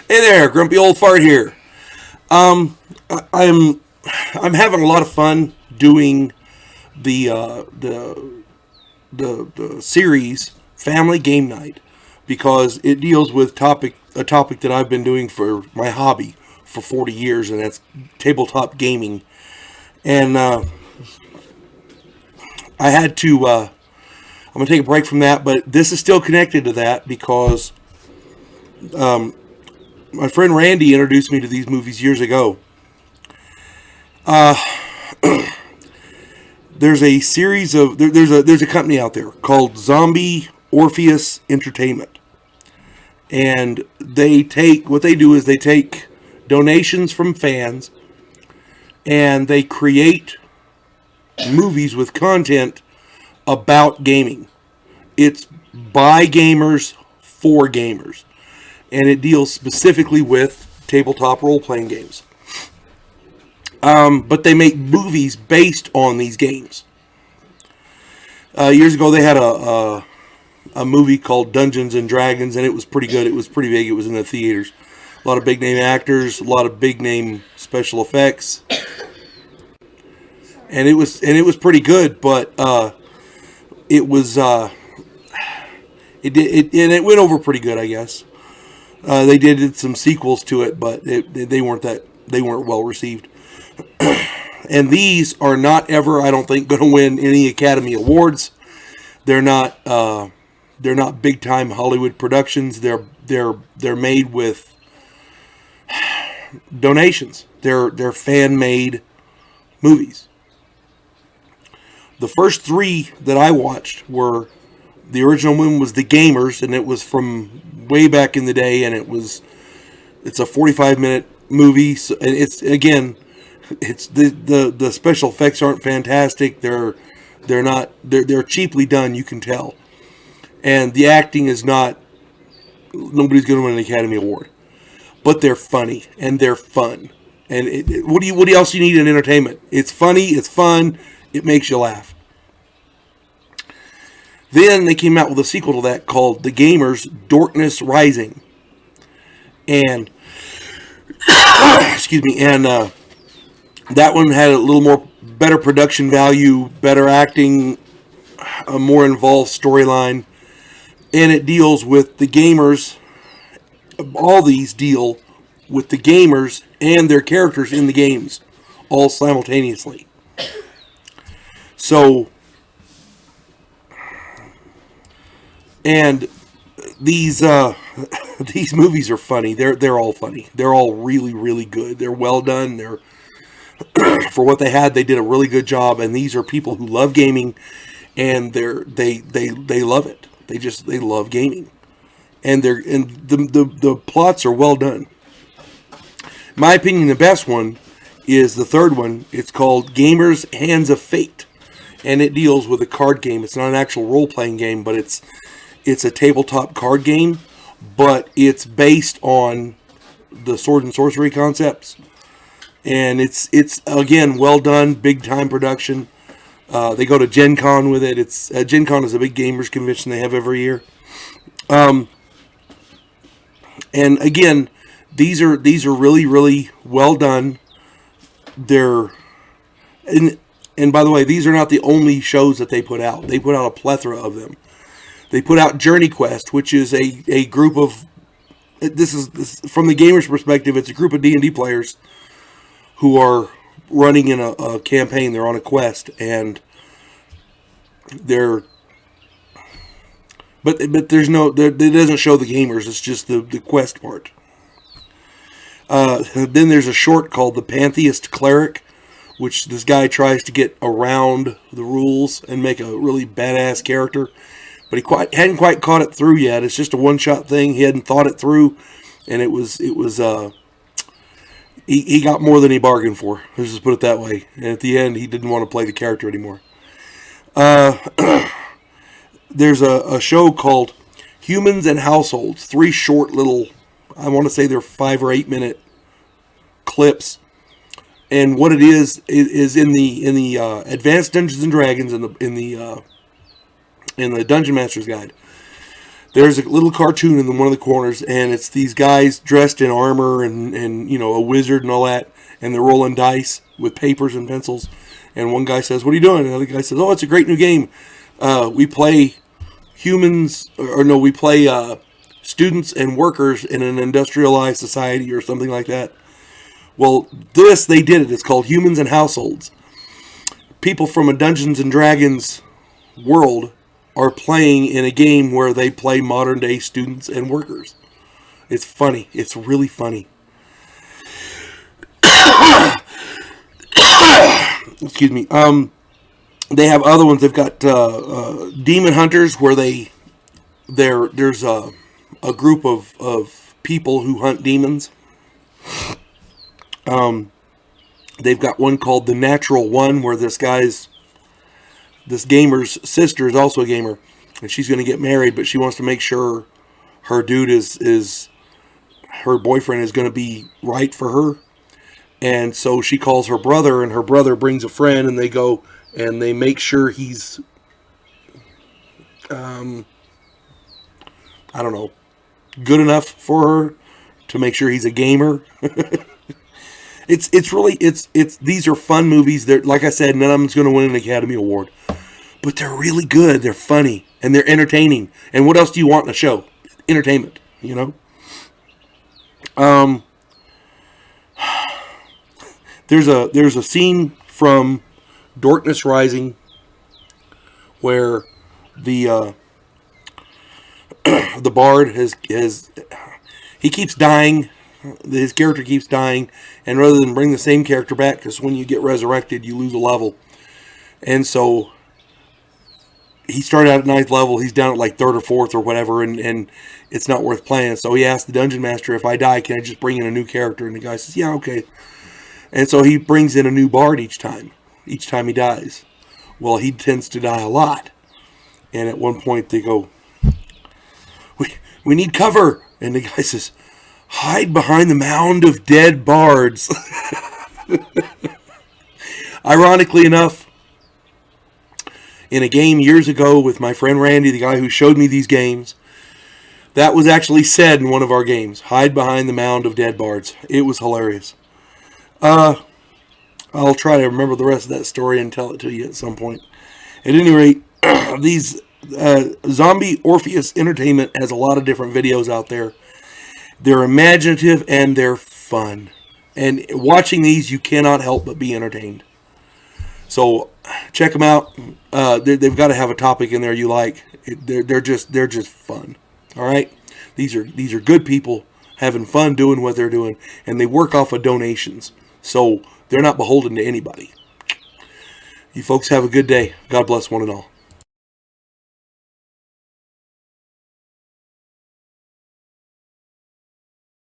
Hey there, Grumpy Old Fart here. I'm having a lot of fun doing the the series Family Game Night because it deals with a topic that I've been doing for my hobby for 40 years, and that's tabletop gaming. And I had to. I'm gonna take a break from that, but this is still connected to that because my friend Randy introduced me to these movies years ago. There's a series of there's a company out there called Zombie Orpheus Entertainment, and what they do is they take donations from fans and they create movies with content about gaming. It's by gamers for gamers, and it deals specifically with tabletop role playing games. But they make movies based on these games. Years ago, they had a movie called Dungeons and Dragons, and it was pretty good. It was pretty big. It was in the theaters. A lot of big name actors, a lot of big name special effects, and it was pretty good. But it was it went over pretty good, I guess. They did some sequels to it, but they weren't well received. And these are not ever, I don't think, going to win any Academy Awards. They're not big time Hollywood productions. They're made with donations. They're fan made movies. The first three that I watched were, the original one was The Gamers, and it was from way back in the day, and it's a 45-minute movie. So, and it's the special effects aren't fantastic. They're cheaply done, you can tell. And the acting is not, nobody's going to win an Academy Award. But they're funny and they're fun. And what else do you need in entertainment? It's funny, it's fun, it makes you laugh. Then they came out with a sequel to that called The Gamers Darkness Rising. And excuse me, and that one had a little more better production value, better acting, a more involved storyline, and it deals with the gamers. All these deal with the gamers and their characters in the games, all simultaneously. So, and these these movies are funny. They're all funny. They're all really, really good. They're well done. They're for what they had, they did a really good job. And these are people who love gaming, and they love it. They love gaming, and the plots are well done. In my opinion, the best one is the third one. It's called Gamers Hands of Fate, and it deals with a card game. It's not an actual role playing game, but it's a tabletop card game, but it's based on the sword and sorcery concepts. And it's again well done, big time production. They go to Gen Con with it. Gen Con is a big gamers convention they have every year. And again, these are really, really well done. And by the way, these are not the only shows that they put out. They put out a plethora of them. They put out Journey Quest, which is a group of, this is from the gamer's perspective, it's a group of D&D players who are running in a campaign. They're on a quest, and but there's it doesn't show the gamers. It's just the quest part. Then there's a short called The Pantheist Cleric, which this guy tries to get around the rules and make a really badass character, but he hadn't quite caught it through yet. It's just a one-shot thing. He hadn't thought it through, and it was he got more than he bargained for. Let's just put it that way. And at the end, he didn't want to play the character anymore. There's a show called Humans and Households. 3 short little, I want to say they're 5 or 8 minute clips. And what it is in the Advanced Dungeons and Dragons in the Dungeon Master's Guide. there's a little cartoon in one of the corners, and it's these guys dressed in armor and a wizard and all that, and they're rolling dice with papers and pencils. And one guy says, "What are you doing?" And the other guy says, "Oh, it's a great new game. We play students and workers in an industrialized society," or something like that. Well, they did it. It's called Humans and Households. People from a Dungeons and Dragons world are playing in a game where they play modern day students and workers. It's funny. It's really funny. Excuse me. They have other ones. They've got Demon Hunters, where there's a group of people who hunt demons. They've got one called The Natural One, where this gamer's sister is also a gamer, and she's going to get married, but she wants to make sure her dude her boyfriend is going to be right for her. And so she calls her brother, and her brother brings a friend, and they go and they make sure he's, I don't know, good enough for her to make sure he's a gamer. These are fun movies. They're, like I said, none of them's going to win an Academy Award, but they're really good. They're funny and they're entertaining. And what else do you want in a show? Entertainment, There's a scene from Darkness Rising where the bard he keeps dying. His character keeps dying, and rather than bring the same character back, because when you get resurrected, you lose a level, and so he started out at 9th level. He's down at like 3rd or 4th or whatever, and it's not worth playing. So he asked the dungeon master, "If I die, can I just bring in a new character?" And the guy says, "Yeah, okay." And so he brings in a new bard each time he dies. Well, he tends to die a lot. And at one point they go, we need cover. And the guy says, "Hide behind the mound of dead bards." Ironically enough, in a game years ago with my friend Randy, the guy who showed me these games, that was actually said in one of our games. Hide behind the mound of dead bards. It was hilarious. I'll try to remember the rest of that story and tell it to you at some point. At any rate, these Zombie Orpheus Entertainment has a lot of different videos out there. They're imaginative and they're fun. And watching these, you cannot help but be entertained. So check them out. They've got to have a topic in there you like. They're just fun. All right, these are good people having fun doing what they're doing, and they work off of donations, so they're not beholden to anybody. You folks have a good day. God bless one and all.